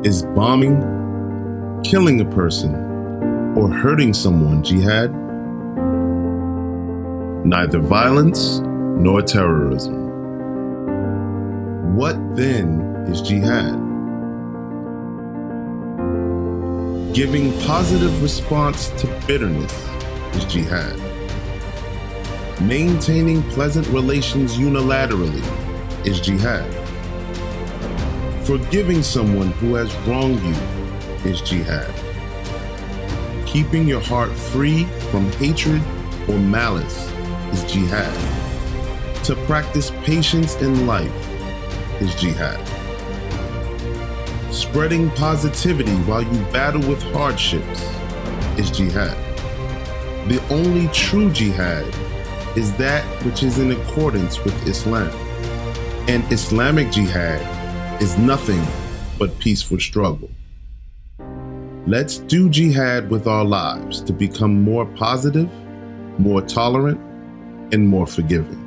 Is bombing, killing a person, or hurting someone jihad? Neither violence nor terrorism. What then is jihad? Giving positive response to bitterness is jihad. Maintaining pleasant relations unilaterally is jihad. Forgiving someone who has wronged you is jihad. Keeping your heart free from hatred or malice is jihad. To practice patience in life is jihad. Spreading positivity while you battle with hardships is jihad. The only true jihad is that which is in accordance with Islam. And Islamic jihad is nothing but peaceful struggle. Let's do jihad with our lives to become more positive, more tolerant, and more forgiving.